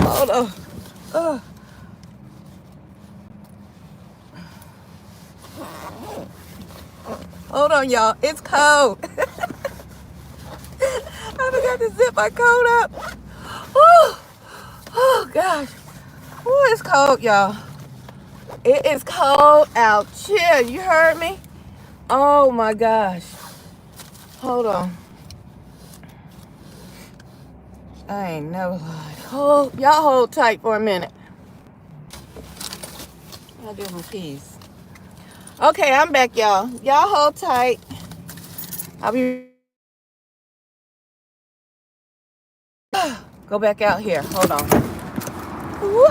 Hold on. Hold on, y'all. It's cold. I forgot to zip my coat up. Oh gosh. Oh, it's cold, y'all. It is cold out. Chill. You heard me? Oh my gosh. Hold on. I ain't never lied. Y'all hold tight for a minute. I'll do some peace. Okay, I'm back, y'all. Y'all hold tight. I'll be... Go back out here. Hold on. Woo!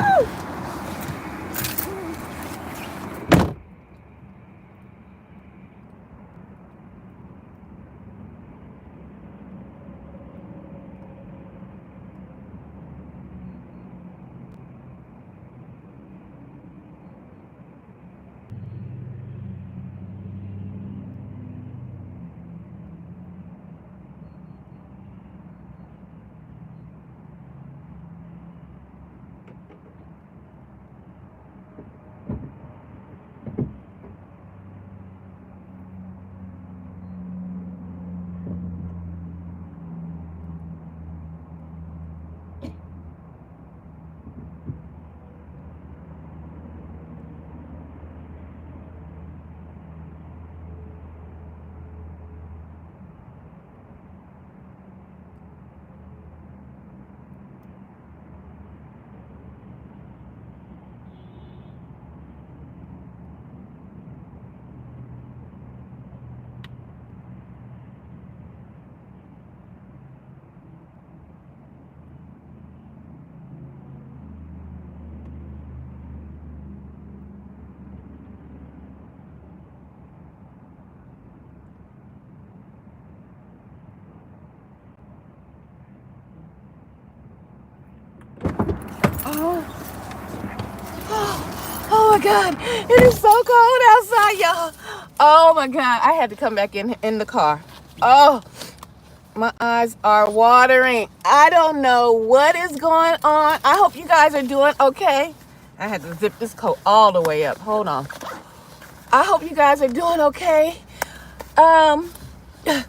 Oh my God, it is so cold outside, y'all. Oh my God, I had to come back in the car. Oh, my eyes are watering. I don't know what is going on. I hope you guys are doing okay. I had to zip this coat all the way up. Hold on. I hope you guys are doing okay. Nose is...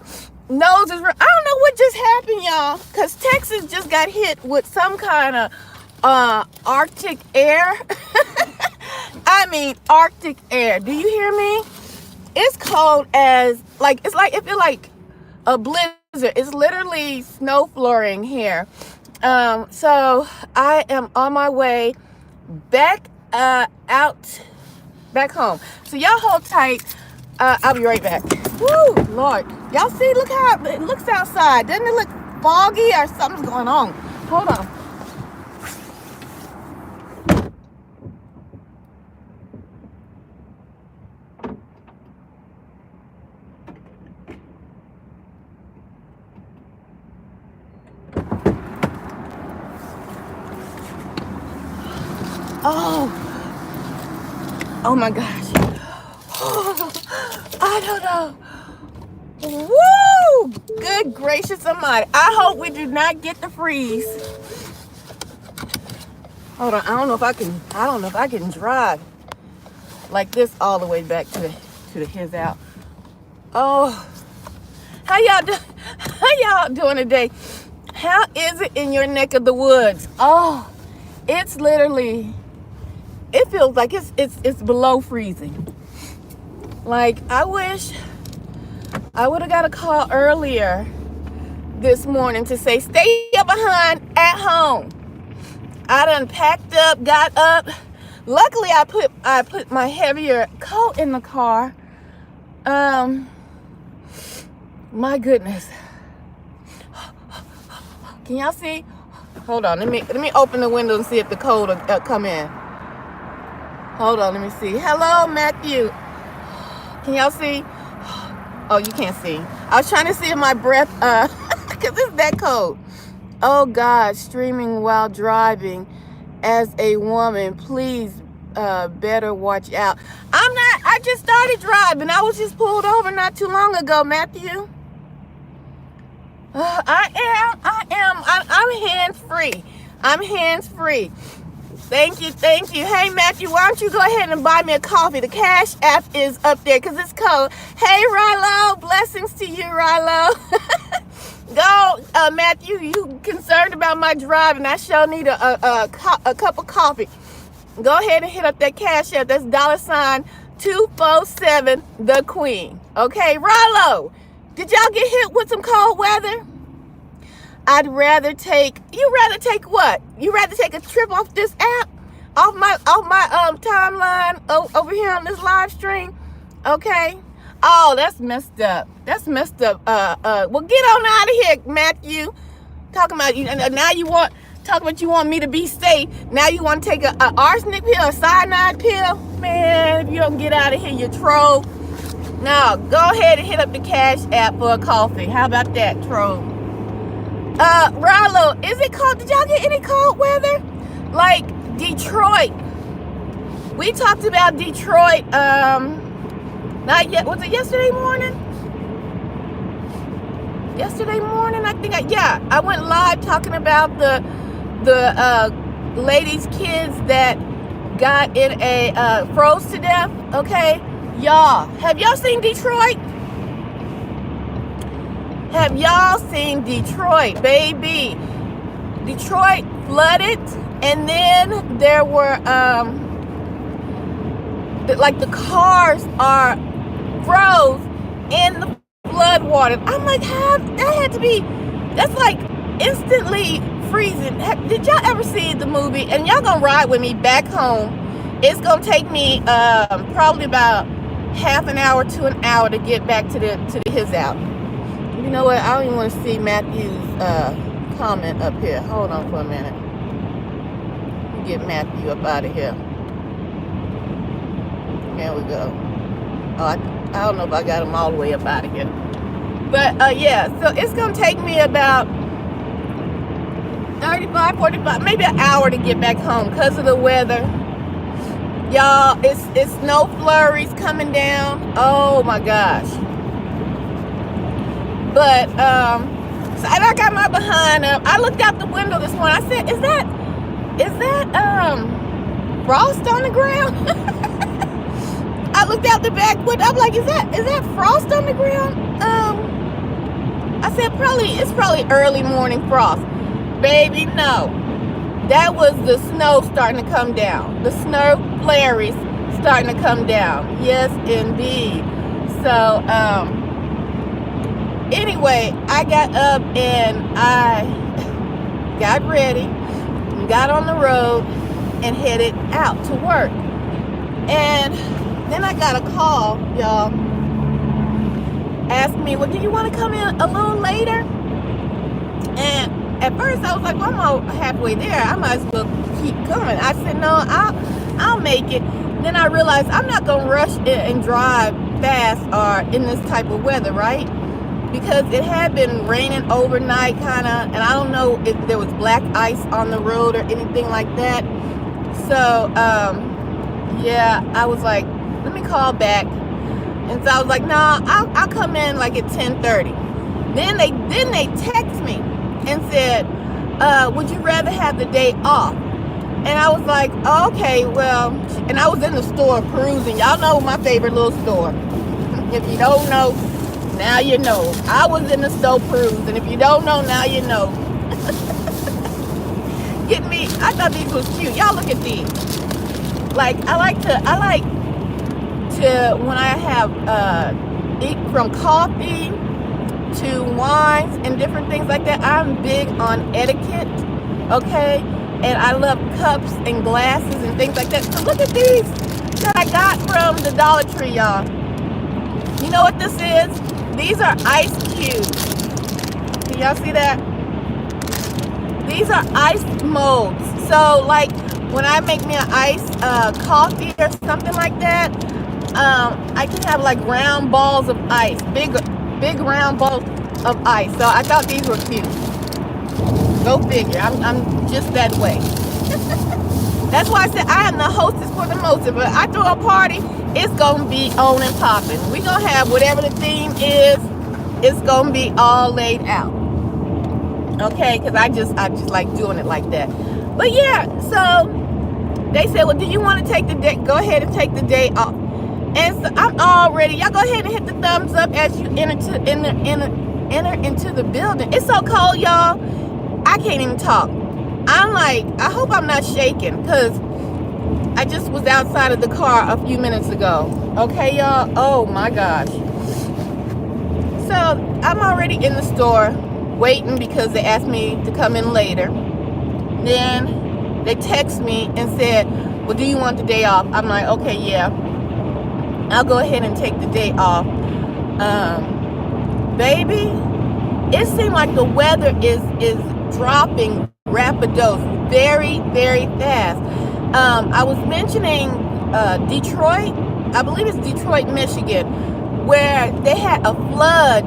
I don't know what just happened, y'all, because Texas just got hit with some kind of Arctic air. I mean, Arctic air. Do you hear me? It's cold as, like, it's like, it feel like a blizzard. It's literally snow flooring here. So I am on my way back back home. So y'all hold tight. I'll be right back. Woo, Lord. Y'all see, look how it looks outside. Doesn't it look foggy or something's going on? Hold on. Oh my gosh. I don't know. Woo! Good gracious almighty. I hope we do not get the freeze. Hold on. I don't know if I can drive like this all the way back to the his out. Oh. How y'all doing today? How is it in your neck of the woods? Oh, it's literally, it feels like it's below freezing. Like, I wish I would have got a call earlier this morning to say, stay up behind at home. I done packed up, got up. Luckily, I put my heavier coat in the car. My goodness. Can y'all see? Hold on, let me open the window and see if the cold will come in. Hold on, let me see. Hello, Matthew. Can y'all see? Oh, you can't see. I was trying to see if my breath, because it's that cold. Oh God, streaming while driving as a woman, please better watch out. I just started driving. I was just pulled over not too long ago, Matthew. I'm hands-free. I'm hands-free. Thank you, thank you. Hey, Matthew, why don't you go ahead and buy me a coffee? The Cash App is up there because it's cold. Hey, Rilo, blessings to you, Rilo. Go, Matthew, you concerned about my driving. I sure need a cup of coffee. Go ahead and hit up that Cash App. That's $247TheQueen. Okay, Rilo, did y'all get hit with some cold weather? You'd rather take what? You rather take a trip off this app? Off my timeline over here on this live stream? Okay. Oh, that's messed up. That's messed up. Well, get on out of here, Matthew. Talking about you now you want me to be safe. Now you want to take a arsenic pill, a cyanide pill? Man, if you don't get out of here, you troll. Now, go ahead and hit up the Cash App for a coffee. How about that, troll? Rilo, is it cold? Did y'all get any cold weather? Like Detroit. We talked about Detroit, not yet. Was it yesterday morning? Yesterday morning, I think. I went live talking about the ladies' kids that got in a froze to death. Okay, y'all, have y'all seen Detroit? Have y'all seen Detroit, baby? Detroit flooded, and then there were like the cars are froze in the flood water. I'm like, how that had to be? That's like instantly freezing. Did y'all ever see the movie? And y'all gonna ride with me back home. It's gonna take me probably about half an hour to an hour to get back to his out. You know what? I don't even want to see Matthew's comment up here. Hold on for a minute. Get Matthew up out of here. There we go. Oh, I don't know if I got him all the way up out of here. But yeah, so it's going to take me about 35, 45, maybe an hour to get back home because of the weather. Y'all, it's snow flurries coming down. Oh my gosh. But so I got my behind up. I looked out the window this morning. I said, is that frost on the ground? I looked out the back window. I'm like, is that frost on the ground? I said it's probably early morning frost. Baby, no. That was the snow starting to come down. The snow flurries starting to come down. Yes, indeed. So, anyway, I got up and I got ready, got on the road, and headed out to work. And then I got a call, y'all, asked me, well, do you want to come in a little later? And at first I was like, well, I'm all halfway there. I might as well keep coming. I said, no, I'll make it. Then I realized I'm not going to rush and drive fast or in this type of weather, right? Because it had been raining overnight kind of, and I don't know if there was black ice on the road or anything like that. So, yeah, I was like, let me call back. And so I was like, no, I'll come in like at 10:30. Then they text me and said, would you rather have the day off? And I was like, oh, okay, well, and I was in the store perusing. Y'all know my favorite little store. If you don't know, now you know. I was in the store perusing. If you don't know, now you know. Get me? I thought these was cute. Y'all look at these. Like, I like to when I have eat from coffee to wines and different things like that. I'm big on etiquette, okay? And I love cups and glasses and things like that. So look at these that I got from the Dollar Tree, y'all. You know what this is? These are ice cubes. Can y'all see that? These are ice molds. So like when I make me an ice coffee or something like that, I can have like round balls of ice, big round balls of ice. So I thought these were cute. Go figure. I'm just that way. That's why I said I am the hostess for the most. But I throw a party, it's gonna be on and popping. We gonna have whatever the theme is. It's gonna be all laid out. Okay, because I just like doing it like that. But yeah, so they said, well, do you want to take the day? Go ahead and take the day off. And so I'm already, y'all go ahead and hit the thumbs up as you enter into the building. It's so cold, y'all. I can't even talk. I'm like, I hope I'm not shaking, because I just was outside of the car a few minutes ago. Okay, y'all? Oh my gosh. So I'm already in the store waiting because they asked me to come in later. Then they text me and said, well, do you want the day off? I'm like, okay, yeah, I'll go ahead and take the day off. Baby, it seemed like the weather is dropping rapidos very, very fast. I was mentioning Detroit. I believe it's Detroit, Michigan, where they had a flood.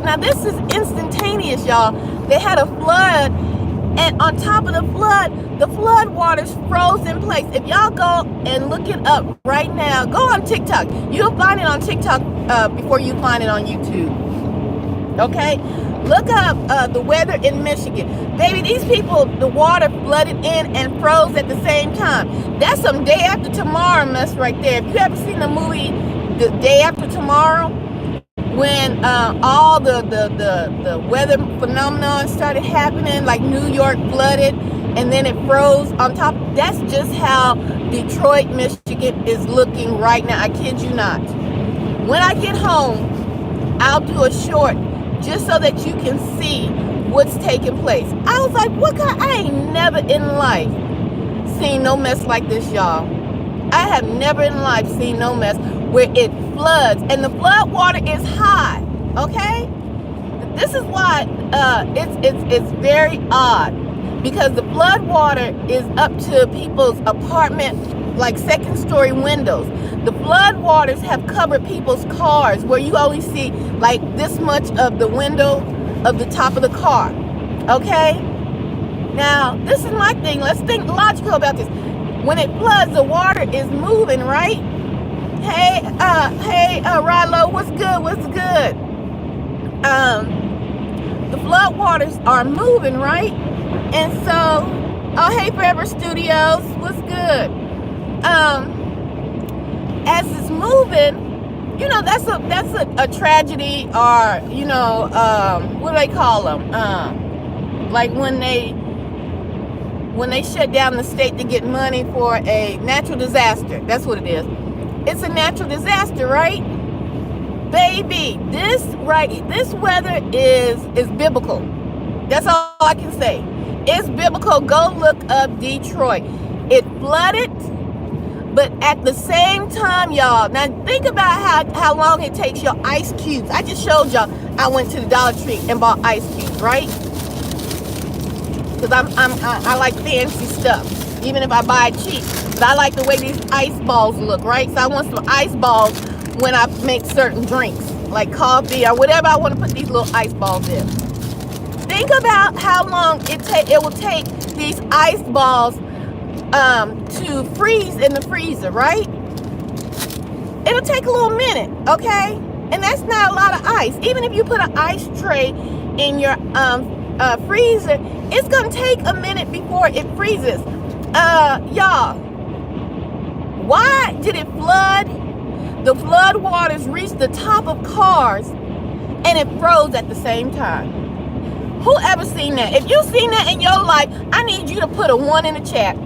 Now this is instantaneous, y'all. They had a flood, and on top of the flood waters froze in place. If y'all go and look it up right now, go on TikTok. You'll find it on TikTok before you find it on YouTube. Okay? Look up the weather in Michigan. Baby, these people, the water flooded in and froze at the same time. That's some Day After Tomorrow mess right there. If you ever seen the movie The Day After Tomorrow, when all the weather phenomenon started happening, like New York flooded and then it froze on top, that's just how Detroit, Michigan is looking right now. I kid you not. When I get home, I'll do a short just so that you can see what's taking place. I was like, what kind? I ain't never in life seen no mess like this, y'all. I have never in life seen no mess where it floods and the flood water is high. Okay, this is why it's very odd, because the flood water is up to people's apartment, like second-story windows. The flood waters have covered people's cars, where you only see like this much of the window of the top of the car. Okay, now this is my thing. Let's think logical about this. When it floods, the water is moving, right? Hey, Rilo, what's good? The flood waters are moving, right? And so, oh, hey, Forever Studios, what's good? As it's moving, you know, that's a tragedy, or, you know, what do they call them? Like when they shut down the state to get money for a natural disaster. That's what it is. It's a natural disaster, right? Baby, this weather is biblical. That's all I can say. It's biblical. Go look up Detroit. It flooded, but at the same time, y'all, now think about how long it takes your ice cubes. I just showed y'all I went to the Dollar Tree and bought ice cubes, right? Because I like fancy stuff, even if I buy it cheap. But I like the way these ice balls look, right? So I want some ice balls when I make certain drinks, like coffee or whatever I want to put these little ice balls in. Think about how long it will take these ice balls to freeze in the freezer, right? It'll take a little minute, okay? And that's not a lot of ice. Even if you put an ice tray in your freezer, it's gonna take a minute before it freezes. Y'all, why did it flood? The flood waters reached the top of cars and it froze at the same time. Who ever seen that? If you've seen that in your life, I need you to put a 1 in the chat.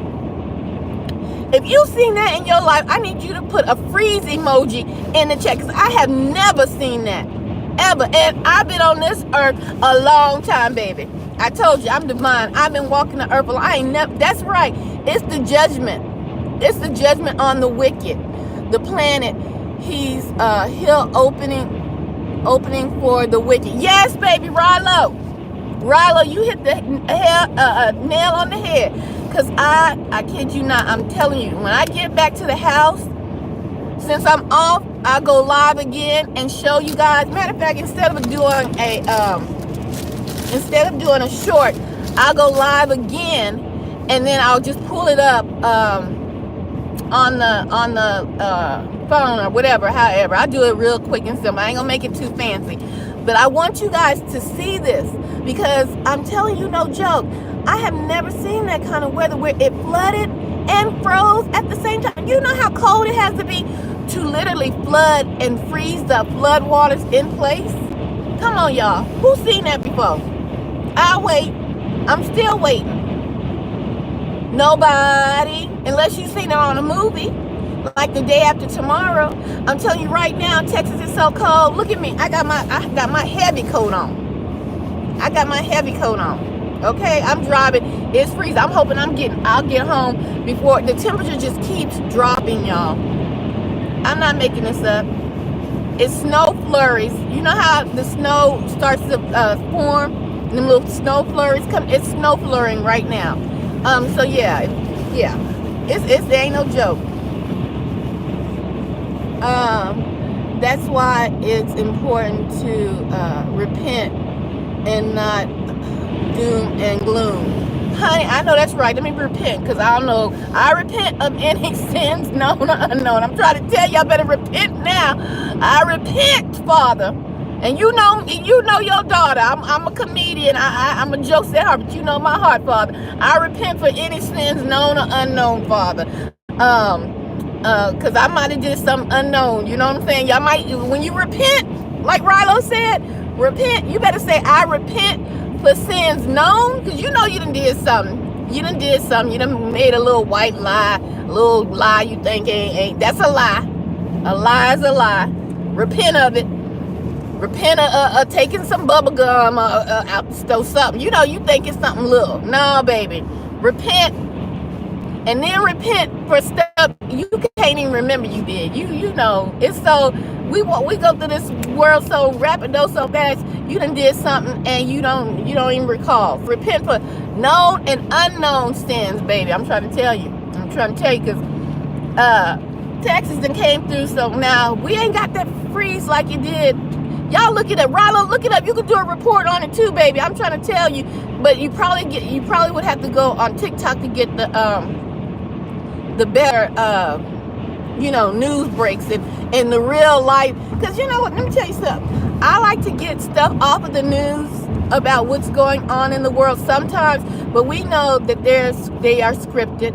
If you've seen that in your life, I need you to put a freeze emoji in the chat, because I have never seen that, ever. And I've been on this earth a long time, baby. I told you, I'm divine. I've been walking the earth. I ain't never, that's right. It's the judgment. It's the judgment on the wicked. The planet, he'll opening for the wicked. Yes, baby, Rilo, you hit the nail on the head. Because I kid you not, I'm telling you, when I get back to the house, since I'm off, I'll go live again and show you guys. Matter of fact, instead of doing a short, I'll go live again, and then I'll just pull it up on the phone or whatever. However, I'll do it real quick and simple. I ain't gonna make it too fancy. But I want you guys to see this, because I'm telling you, no joke, I have never seen that kind of weather where it flooded and froze at the same time. You know how cold it has to be to literally flood and freeze the flood waters in place? Come on, y'all. Who's seen that before? I'll wait. I'm still waiting. Nobody, unless you've seen it on a movie, like The Day After Tomorrow. I'm telling you right now, Texas is so cold. Look at me. I got my heavy coat on. Okay, I'm driving. It's freezing. I'm hoping I'll get home before the temperature just keeps dropping, y'all. I'm not making this up. It's snow flurries. You know how the snow starts to form? And the little snow flurries come. It's snow flurrying right now. So yeah. It ain't no joke. That's why it's important to repent and not doom and gloom. Honey, I know that's right. Let me repent, because I don't know. I repent of any sins known or unknown. I'm trying to tell you, I better repent now. I repent, Father. And you know your daughter. I'm a comedian. I'm a jokester at heart, but you know my heart, Father. I repent for any sins known or unknown, Father. Because I might have did something unknown. You know what I'm saying? Y'all might, when you repent, like Rilo said, repent. You better say, I repent for sins known, because you know you done did something. You done made a little white lie, a little lie you think ain't. That's a lie. A lie is a lie. Repent of it. Repent of taking some bubble gum out the stove, something. You know, you think it's something little. No, baby. Repent. And then repent for stuff you can't even remember you did. You know, it's so, we go through this world so rapid, though, so fast. You done did something and you don't even recall. Repent for known and unknown sins, baby. I'm trying to tell you. Because Texas done came through, so now we ain't got that freeze like you did. Y'all look it up. Rilo, look it up. You could do a report on it too, baby. I'm trying to tell you. But you probably would have to go on TikTok to get the better news breaks and the real life. Because you know what, let me tell you something. I like to get stuff off of the news about what's going on in the world sometimes, but we know that they are scripted,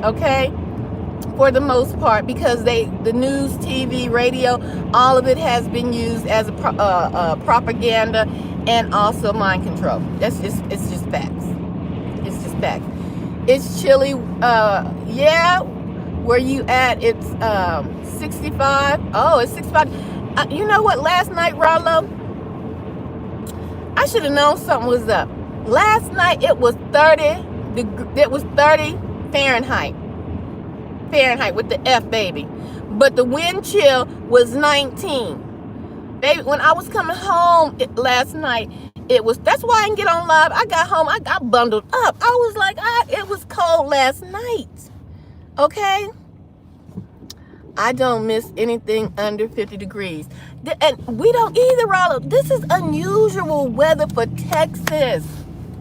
okay, for the most part, because the news, TV, radio, all of it has been used as a propaganda and also mind control. It's just facts. It's just facts. It's chilly. Yeah. Where you at? It's 65. Oh, it's 65. You know what? Last night, Rilo, I should have known something was up. Last night it was 30. It was 30 Fahrenheit. Fahrenheit with the F, baby. But the wind chill was 19. Baby, when I was coming home last night, that's why I didn't get on live. I got home, I got bundled up. I was like, it was cold last night. Okay? I don't miss anything under 50 degrees. And we don't either, Rilo. This is unusual weather for Texas.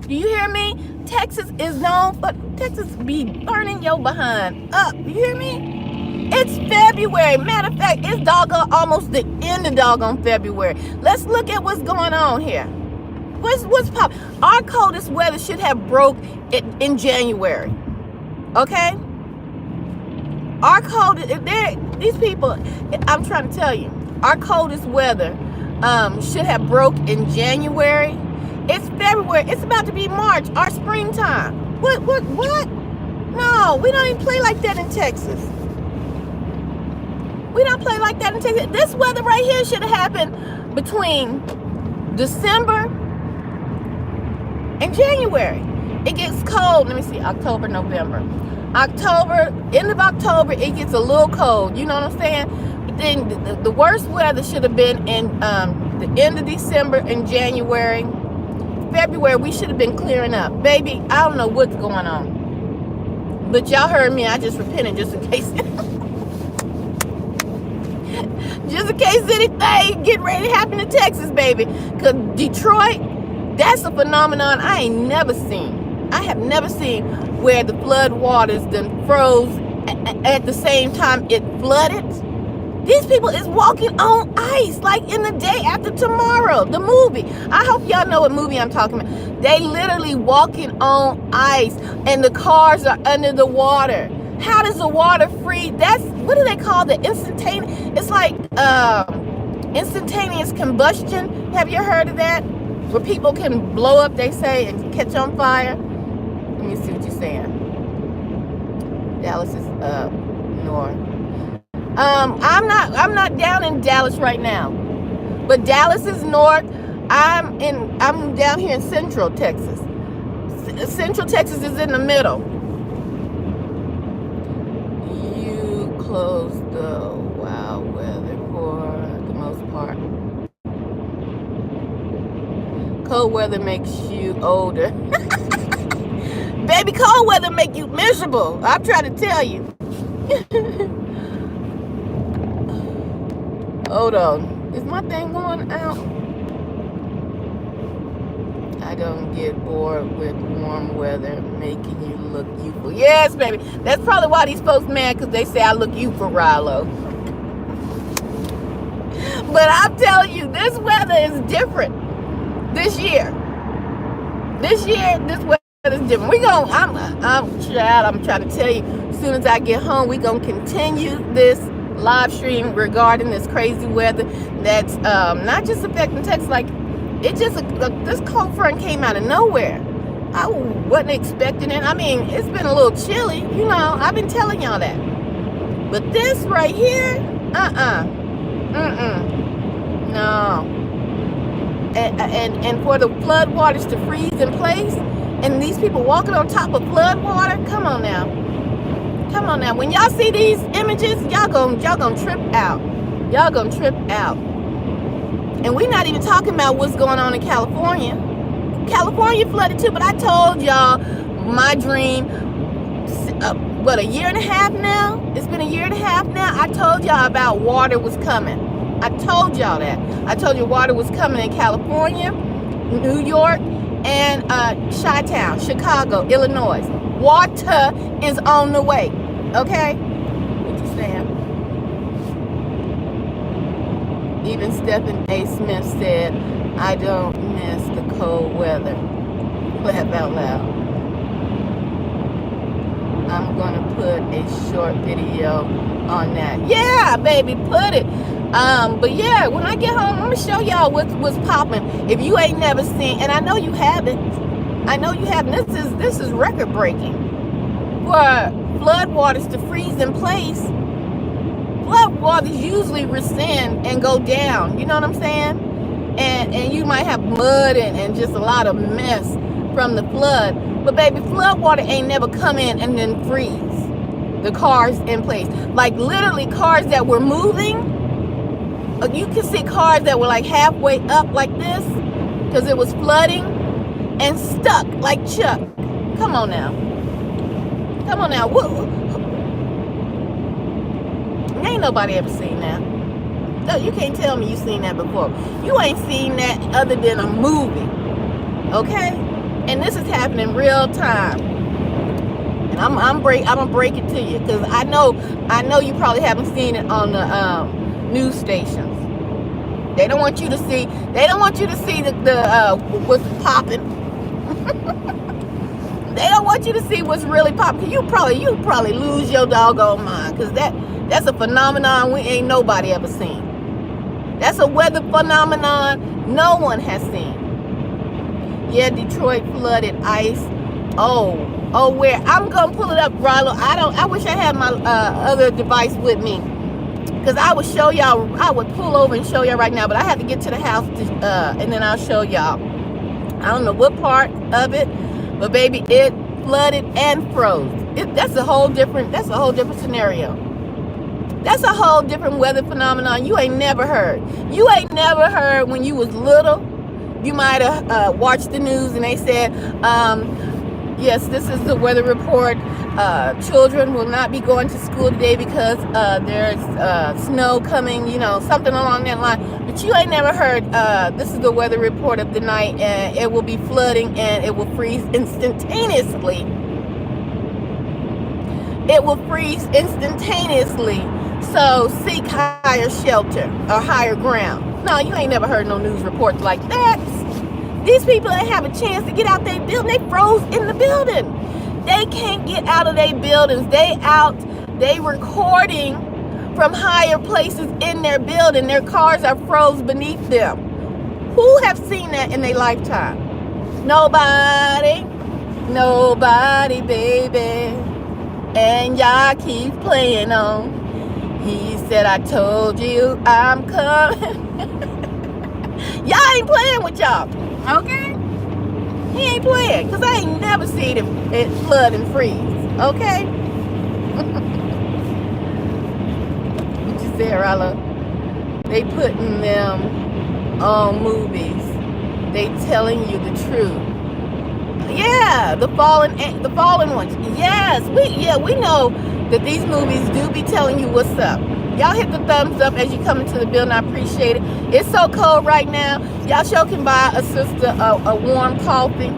Do you hear me? Texas is known for, Texas be burning your behind up. You hear me? It's February. Matter of fact, it's almost the end of doggone February. Let's look at what's going on here. What's pop? Our coldest weather should have broke in January. Okay? Our coldest, these people, I'm trying to tell you, our coldest weather should have broke in January. It's February. It's about to be March, our springtime. What? No, we don't even play like that in Texas. We don't play like that in Texas. This weather right here should have happened between December and January. It gets cold. Let me see, October, November. End of October, it gets a little cold. You know what I'm saying? But then the worst weather should have been in the end of December and January. February, we should have been clearing up. Baby, I don't know what's going on. But y'all heard me. I just repented just in case. Just in case anything get ready to happen to Texas, baby. Because Detroit, that's a phenomenon I ain't never seen. I have never seen where the flood waters then froze at the same time it flooded. These people is walking on ice, like in the day after tomorrow, the movie. I hope y'all know what movie I'm talking about. They literally walking on ice, and the cars are under the water. How does the water freeze? That's, what do they call the instantaneous? It's like instantaneous combustion. Have you heard of that? Where people can blow up, they say, and catch on fire. Let me see what you're saying. Dallas is up north. I'm not down in Dallas right now, but Dallas is north. I'm down here in Central Texas. Central Texas is in the middle. You close the wild weather for the most part. Cold weather makes you older. Baby, cold weather make you miserable. I'm trying to tell you. Hold on. Is my thing going out? I don't get bored with warm weather making you look youthful. Yes, baby. That's probably why these folks mad, because they say I look youthful, Rilo. But I'm telling you, this weather is different this year. This weather is different. I'm trying to tell you, as soon as I get home, we're going to continue this live stream regarding this crazy weather that's not just affecting Texas. Like, it just, this cold front came out of nowhere. I wasn't expecting it. I mean, it's been a little chilly, you know, I've been telling y'all that. But this right here, no. And for the flood waters to freeze in place, and these people walking on top of flood water, come on now. When y'all see these images, y'all gonna trip out. Y'all gonna trip out. And we're not even talking about what's going on in California. California flooded too, but I told y'all my dream, a year and a half now? It's been a year and a half now. I told y'all about water was coming. I told y'all that. I told you water was coming in California, New York, and Chi-Town, Chicago, Illinois. Water is on the way. Okay? What you saying? Even Stephen A. Smith said, I don't miss the cold weather. Laugh out loud. I'm going to put a short video on that. Yeah, baby, put it. But yeah, when I get home, I'm going to show y'all what's popping. If you ain't never seen, and I know you haven't. This is record breaking. For flood waters to freeze in place, flood waters usually rescind and go down. You know what I'm saying? And you might have mud and just a lot of mess from the flood. But baby, flood water ain't never come in and then freeze the cars in place. Like literally cars that were moving. You can see cars that were like halfway up like this because it was flooding and stuck like Chuck. Come on now. Ain't nobody ever seen that. No, you can't tell me you seen that before. You ain't seen that other than a movie. Okay? And this is happening real time. And I'm gonna break it to you because I know you probably haven't seen it on the news stations. They don't want you to see the what's popping. They don't want you to see what's really popping. You probably lose your doggone mind because that's a phenomenon we ain't nobody ever seen. That's a weather phenomenon no one has seen. Yeah, Detroit flooded ice. Oh, where? I'm gonna pull it up, Rilo. I wish I had my other device with me, because I would show y'all. I would pull over and show y'all right now, but I have to get to the house and then I'll show y'all. I don't know what part of it, but baby, it flooded and froze. That's a whole different scenario. That's a whole different weather phenomenon you ain't never heard. You ain't never heard when you was little. You might have watched the news and they said, yes, this is the weather report. Children will not be going to school today because there's snow coming, something along that line. But you ain't never heard, this is the weather report of the night, and it will be flooding and it will freeze instantaneously. It will freeze instantaneously. So seek higher shelter or higher ground. No, you ain't never heard no news reports like that. These people ain't have a chance to get out their building. They froze in the building. They can't get out of their buildings. They recording from higher places in their building. Their cars are froze beneath them. Who have seen that in their lifetime? Nobody. Nobody, baby. And y'all keep playing on. He said, I told you I'm coming. Y'all ain't playing with y'all, okay? He ain't playing, because I ain't never seen it flood and freeze, okay? What you say, Rala? They putting them on movies. They telling you the truth. Yeah, the fallen ones. Yes, we know that these movies do be telling you what's up. Y'all hit the thumbs up as you come into the building. I appreciate it. It's so cold right now. Y'all sure can buy a sister a warm coffee.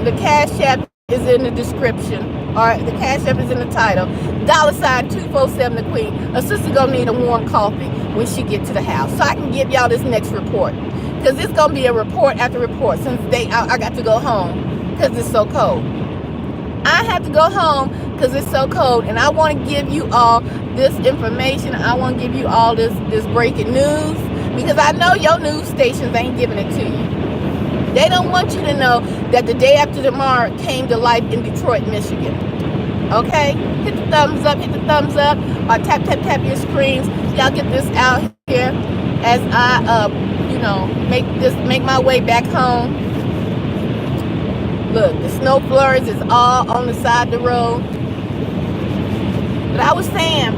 The CashApp is in the description. Or the CashApp is in the title. $247TheQueen. A sister gonna need a warm coffee when she get to the house. So I can give y'all this next report. Because it's gonna be a report after report since I got to go home because it's so cold. I have to go home because it's so cold, and I want to give you all this information. I want to give you all this breaking news, because I know your news stations ain't giving it to you. They don't want you to know that the day after tomorrow came to life in Detroit, Michigan. Okay? Hit the thumbs up, or tap your screens. Y'all get this out here as I make my way back home. Look, the snow flurries is all on the side of the road. But I was saying,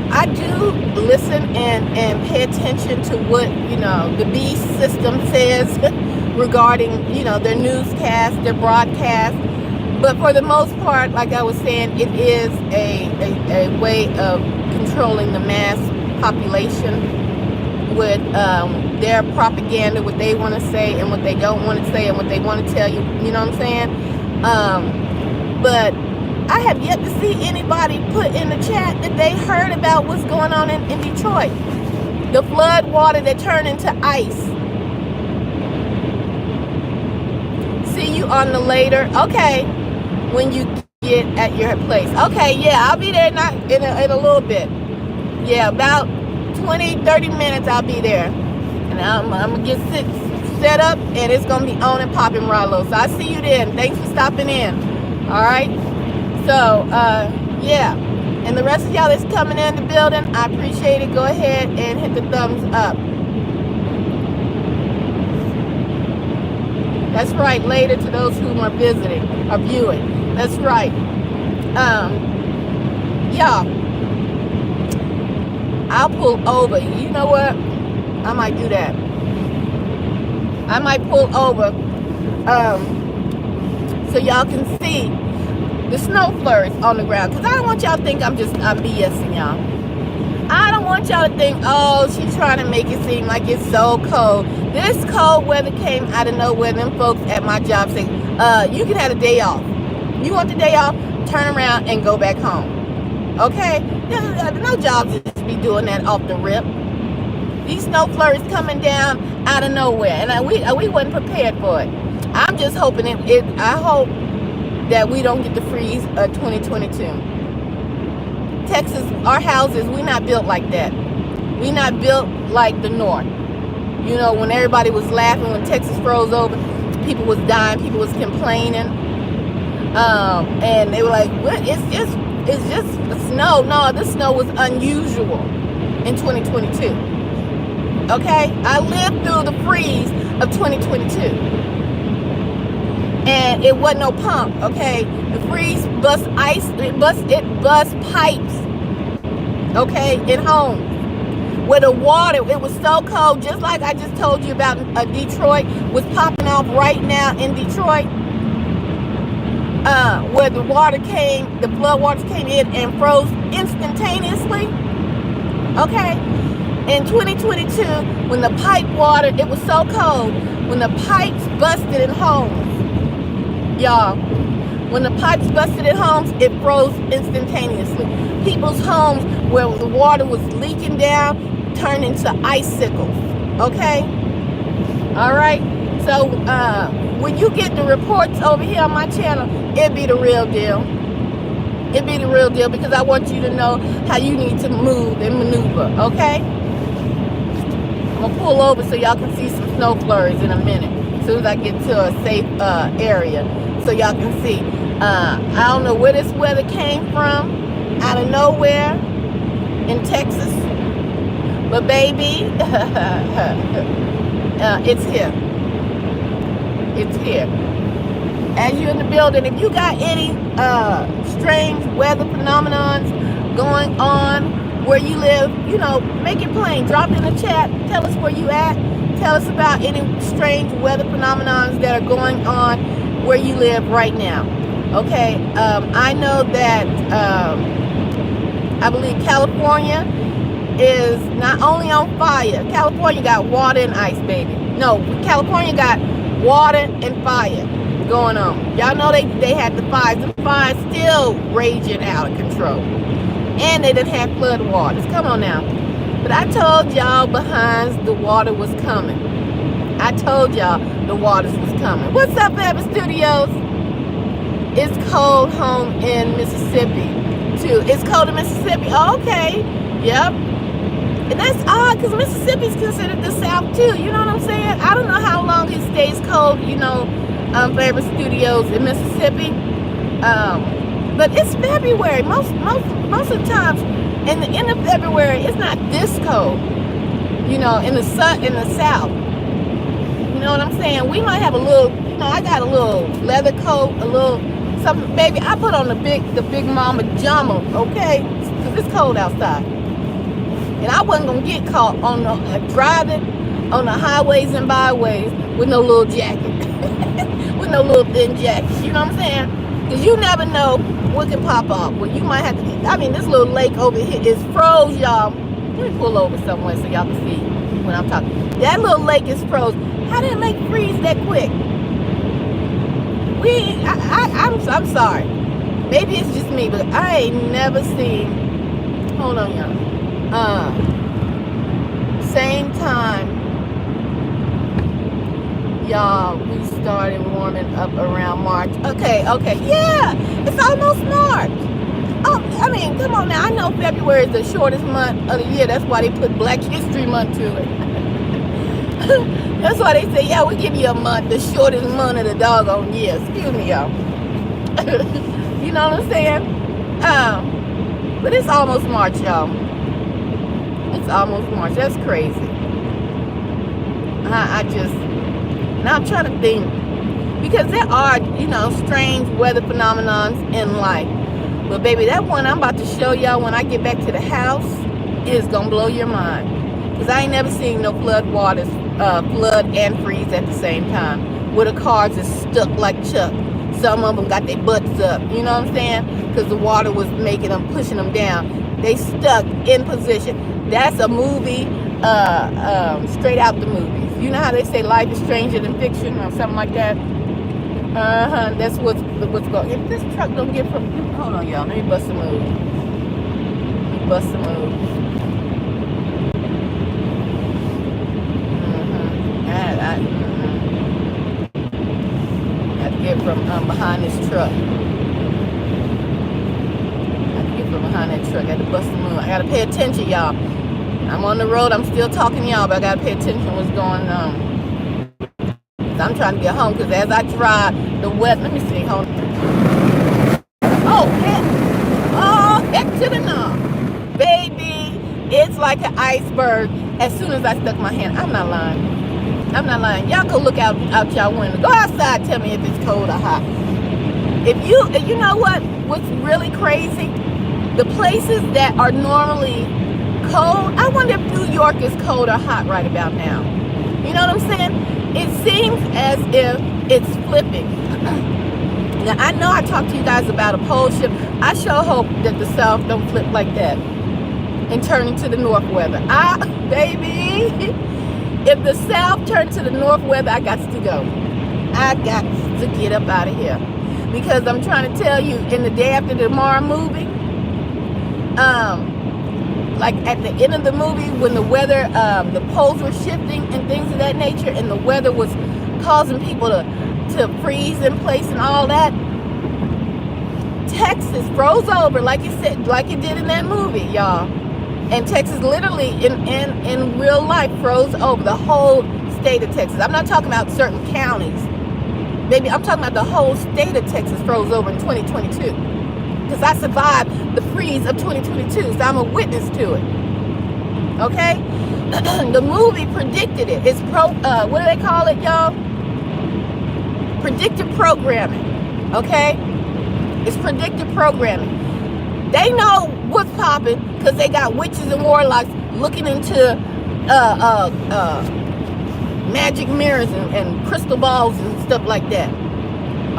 I do listen and pay attention to what, the beast system says regarding, their newscast, their broadcast. But for the most part, like I was saying, it is a way of controlling the mass population with their propaganda, what they want to say and what they don't want to say and what they want to tell you, you know what I'm saying? But I have yet to see anybody put in the chat that they heard about what's going on in Detroit. The flood water that turned into ice. See you on the later. Okay, when you get at your place. Okay, yeah, I'll be there in a little bit. Yeah, about 20-30 minutes I'll be there, and I'm gonna get set up, and it's gonna be on and popping, Rallo. So I see you then. Thanks for stopping in. All right, so yeah, and the rest of y'all that's coming in the building, I appreciate it. Go ahead and hit the thumbs up. That's right. Later to those who are visiting or viewing. That's right. Y'all, I'll pull over. You know what? I might do that. I might pull over so y'all can see the snow flurries on the ground. Because I don't want y'all to think I'm BSing y'all. I don't want y'all to think, oh, she's trying to make it seem like it's so cold. This cold weather came out of nowhere. Them folks at my job say, you can have a day off. You want the day off? Turn around and go back home. Okay? No jobs just be doing that off the rip. These snow flurries coming down out of nowhere, and we wasn't prepared for it. I'm just hoping I hope that we don't get the freeze of 2022. Texas, our houses, we not built like that. We not built like the North. When everybody was laughing when Texas froze over, people was dying, people was complaining, and they were like, "What? It's just snow." No, this snow was unusual in 2022. Okay, I lived through the freeze of 2022, and it wasn't no pump. Okay, the freeze bust ice, it bust pipes. Okay, in homes where the water, it was so cold, just like I just told you about Detroit was popping off right now in Detroit, where the flood water came in and froze instantaneously. Okay, in 2022, when the pipe water, it was so cold, when the pipes busted in homes, y'all, When the pipes busted in homes, it froze instantaneously. People's homes where the water was leaking down turned into icicles. Okay? All right? So when you get the reports over here on my channel, it'd be the real deal. It'd be the real deal because I want you to know how you need to move and maneuver. Okay? I'm going to pull over so y'all can see some snow flurries in a minute. As soon as I get to a safe area so y'all can see. I don't know where this weather came from, out of nowhere in Texas. But baby, it's here. It's here. As you're in the building, if you got any strange weather phenomenons going on where you live, you know, make it plain. Drop it in the chat. Tell us where you at. Tell us about any strange weather phenomenons that are going on where you live right now. Okay, I know that I believe California is not only on fire. California got water and ice, baby. No, California got water and fire going on. Y'all know they had the fires. The fires still raging out of control. And they didn't have flood waters. Come on now. But I told y'all behind the water was coming. I told y'all the waters was coming. What's up, Evan Studios? It's cold home in Mississippi, too. It's cold in Mississippi. Oh, okay. Yep. And that's odd because Mississippi is considered the South, too. You know what I'm saying? I don't know how long it stays cold, you know, for Evan Studios in Mississippi. But it's February. Most of the times, in the end of February, it's not this cold. You know, in the South. You know what I'm saying? We might have a little, you know, I got a little leather coat, a little something. Baby, I put on the big mama jumper, okay? Because it's cold outside. And I wasn't going to get caught on driving on the highways and byways with no little jacket. With no little thin jacket. You know what I'm saying? Because you never know what can pop up. Well, you might have to, I mean, this little lake over here is froze, y'all. Let me pull over somewhere so y'all can see when I'm talking. That little lake is froze. How did that lake freeze that quick? I'm sorry. Maybe it's just me, but I ain't never seen, hold on, y'all. Same time, y'all, we started warming up around March. Okay, yeah, it's almost March. Oh, I mean, come on now. I know February is the shortest month of the year. That's why they put Black History Month to it. That's why they say, yeah, we give you a month, the shortest month of the doggone year. Excuse me, y'all. You know what I'm saying? But it's almost March, y'all. It's almost March. That's crazy. Now I'm trying to think. Because there are, you know, strange weather phenomenons in life. But baby, that one I'm about to show y'all when I get back to the house is going to blow your mind. Because I ain't never seen no flood waters, flood and freeze at the same time. Where the cars is stuck like Chuck. Some of them got their butts up. You know what I'm saying? Because the water was making them, pushing them down. They stuck in position. That's a movie, straight out the movies. You know how they say life is stranger than fiction or something like that? That's what's going. If this truck don't get from, hold on, y'all. Let me bust a move. Bust a move. I have to get from behind this truck. Behind that truck. I got to bust the move. I got to pay attention, y'all. I'm on the road. I'm still talking to y'all, but I got to pay attention to what's going on. I'm trying to get home because as I drive, the weather. Let me see. Hold on. Oh, heck to the no. Baby, it's like an iceberg as soon as I stuck my hand. I'm not lying. I'm not lying. Y'all go look out y'all window. Go outside. Tell me if it's cold or hot. If you know what's really crazy? The places that are normally cold, I wonder if New York is cold or hot right about now. You know what I'm saying? It seems as if it's flipping. Now, I know I talked to you guys about a pole shift. I sure hope that the South don't flip like that and turn into the North weather. Baby, if the South turns to the North weather, I got to go. I got to get up out of here. because I'm trying to tell you, in the Day After Tomorrow movie, like at the end of the movie, when the weather, the poles were shifting and things of that nature, and the weather was causing people to freeze in place and all that, Texas froze over like it said, like it did in that movie, y'all. And Texas literally in real life froze over, the whole state of Texas. I'm not talking about certain counties. Baby, I'm talking about the whole state of Texas froze over in 2022. Because I survived the freeze of 2022, so I'm a witness to it. Okay? The movie predicted it. It's what do they call it, y'all? Predictive programming. Okay? It's predictive programming. They know what's popping because they got witches and warlocks looking into magic mirrors and crystal balls and stuff like that.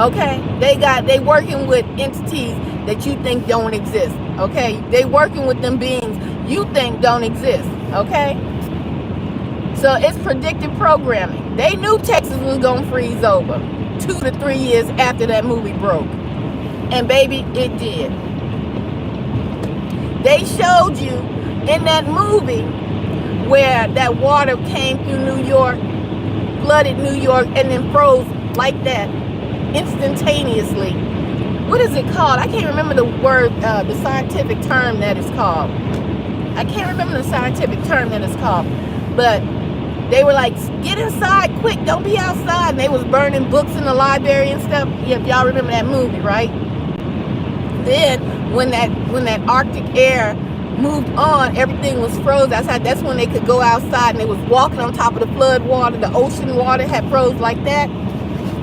Okay? They working with entities that you think don't exist. Okay? They working with them beings you think don't exist. Okay? So it's predictive programming. They knew Texas was gonna freeze over 2 to 3 years after that movie broke. And baby, it did. They showed you in that movie where that water came through New York, flooded New York, and then froze like that instantaneously. What is it called? I can't remember the word, the scientific term that it's called. I can't remember the scientific term that it's called. But they were like, get inside quick, don't be outside. And they was burning books in the library and stuff. Yeah, y'all remember that movie, right? Then when that Arctic air moved on, everything was froze outside. That's when they could go outside, and they was walking on top of the flood water. The ocean water had froze like that.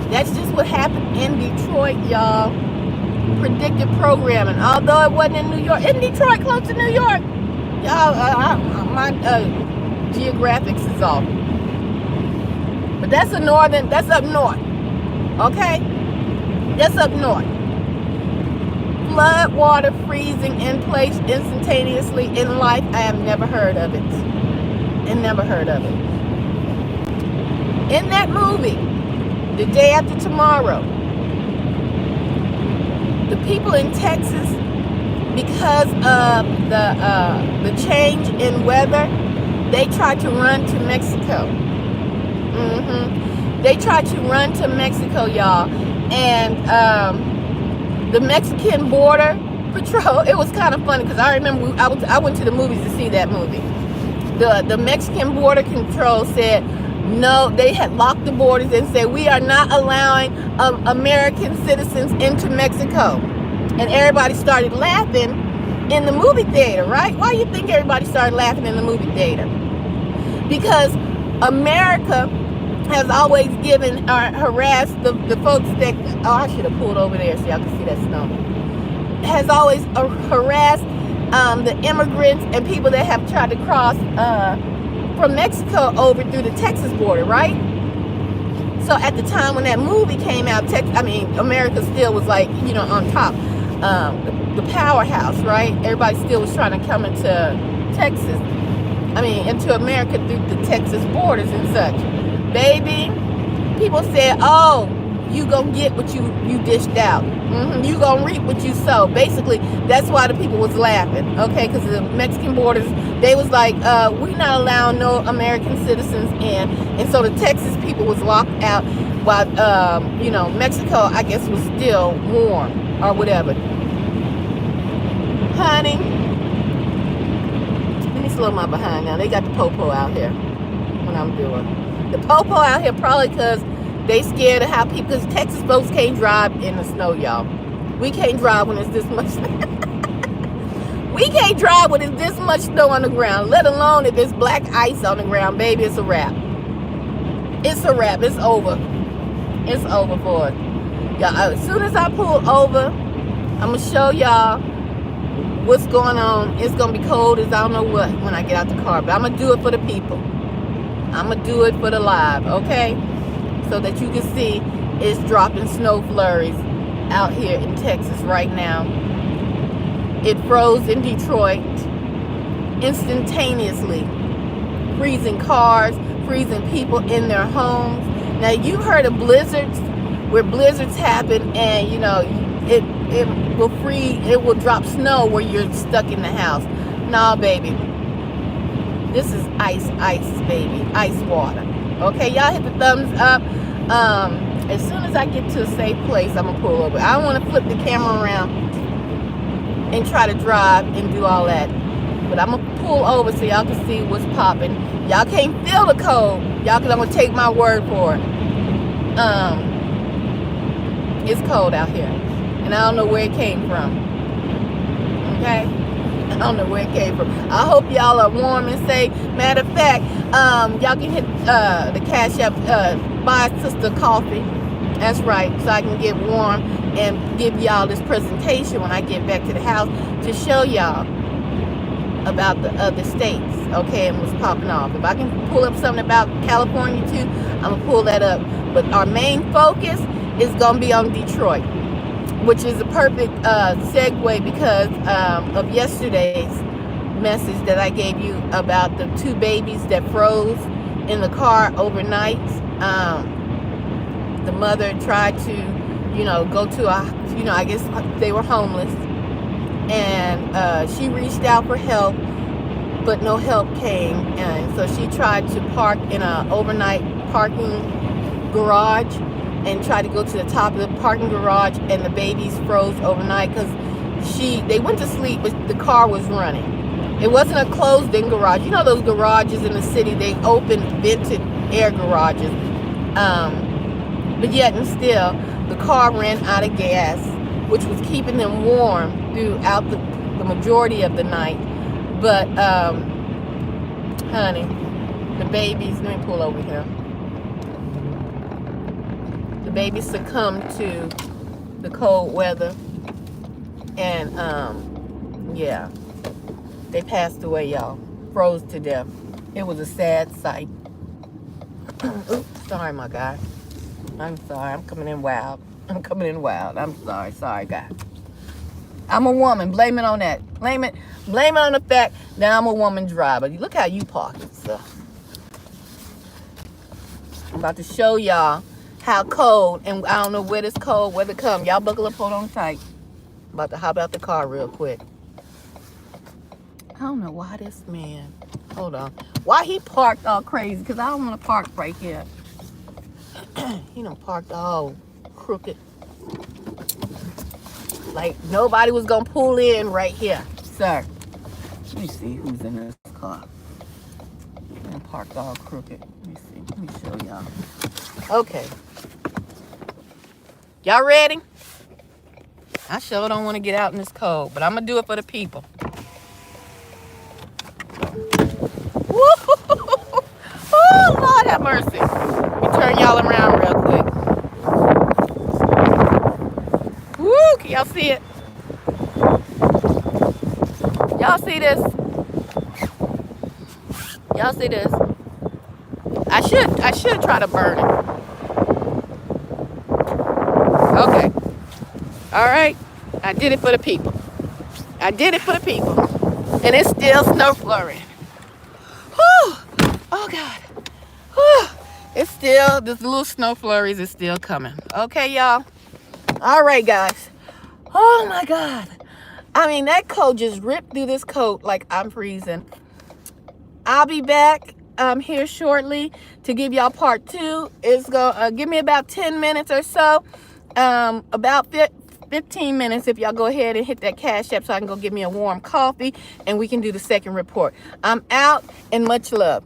That's just what happened in Detroit, y'all. Predictive programming. Although it wasn't in New York. Isn't Detroit close to New York? Y'all, my geographics is off. But that's up north. Okay? That's up north. Flood water freezing in place instantaneously in life. I have never heard of it. And never heard of it. In that movie, The Day After Tomorrow, the people in Texas, because of the change in weather, they tried to run to Mexico. They tried to run to Mexico, y'all. And the Mexican border patrol, it was kind of funny because I remember I went to the movies to see that movie. The Mexican border control said no, they had locked the borders and said we are not allowing American citizens into Mexico. And everybody started laughing in the movie theater, right? Why do you think everybody started laughing in the movie theater? Because America has always given or harassed the folks that, oh, I should have pulled over there so y'all can see that snow. Has always harassed the immigrants and people that have tried to cross from Mexico over through the Texas border, right? So at the time when that movie came out, America still was like, you know, on top, the powerhouse, right? Everybody still was trying to come into Texas, into America through the Texas borders and such. Baby, people said, oh, you gonna get what you dished out. You gonna reap what you sow. Basically, that's why the people was laughing, okay? Because the Mexican borders, they was like, we're not allowing no American citizens in. And so the Texas people was locked out while, Mexico, I guess, was still warm or whatever. Honey, let me slow my behind now. They got the popo out here when I'm doing. The popo out here probably because they scared of how people, because Texas folks can't drive in the snow, y'all. We can't drive when it's this much. We can't drive when it's this much snow on the ground, let alone if there's black ice on the ground. Baby, it's a wrap. It's a wrap. It's over. It's over for us. Y'all, as soon as I pull over, I'm going to show y'all what's going on. It's going to be cold as I don't know what when I get out the car. But I'm going to do it for the people. I'm going to do it for the live, okay? So that you can see it's dropping snow flurries out here in Texas right now. It froze in Detroit instantaneously, freezing cars, freezing people in their homes. Now, you heard of blizzards where blizzards happen, and you know, it will drop snow where you're stuck in the house. Nah, baby, this is ice, baby, ice water. Okay, y'all hit the thumbs up. As soon as I get to a safe place, I'm gonna pull over. I don't want to flip the camera around and try to drive and do all that, but I'm gonna pull over so y'all can see what's popping. Y'all can't feel the cold, y'all, because I'm gonna take my word for it. It's cold out here, and I don't know where it came from. Okay, I don't know where it came from. I hope y'all are warm and safe. Matter of fact, y'all can hit the CashApp, buy sister coffee. That's right, so I can get warm and give y'all this presentation when I get back to the house to show y'all about the other states, okay, and what's popping off. If I can pull up something about California too, I'm gonna pull that up. But our main focus is gonna be on Detroit, which is a perfect segue because of yesterday's message that I gave you about the 2 babies that froze in the car overnight. The mother tried to, you know, go to a, you know, I guess they were homeless, and she reached out for help, but no help came, and so she tried to park in an overnight parking garage and tried to go to the top of the parking garage, and the babies froze overnight because they went to sleep, but the car was running. It wasn't a closed-in garage. You know those garages in the city, they open vented air garages. But yet and still, the car ran out of gas, which was keeping them warm throughout the majority of the night. But, honey, the babies, let me pull over here. The babies succumbed to the cold weather, and, yeah, they passed away, y'all. Froze to death. It was a sad sight. Oops, sorry, my guy. I'm sorry. I'm coming in wild. I'm sorry, guys. I'm a woman. Blame it on that. Blame it on the fact that I'm a woman driver. Look how you park it, so. I'm about to show y'all how cold, and I don't know where this cold weather come. Y'all buckle up, hold on tight. I'm about to hop out the car real quick. I don't know why this man, hold on. Why he parked all crazy, because I don't want to park right here. He done parked all crooked. Like nobody was gonna pull in right here, sir. Let me see who's in this car. And parked all crooked. Let me see. Let me show y'all. Okay. Y'all ready? I sure don't want to get out in this cold, but I'm gonna do it for the people. Woo! Oh, Lord have mercy. Let me turn y'all around real quick. Woo! Can y'all see it? Y'all see this? Y'all see this? I should try to burn it. Okay. All right. I did it for the people. And it's still snow flurrying. Whew. Oh, God. Whew. It's still, this little snow flurries is still coming. Okay, y'all? All right, guys. Oh, my God. I mean, that coat just ripped through this coat like I'm freezing. I'll be back here shortly to give y'all part 2. It's going to give me about 10 minutes or so. About 15 minutes if y'all go ahead and hit that CashApp so I can go get me a warm coffee and we can do the second report. I'm out, and much love.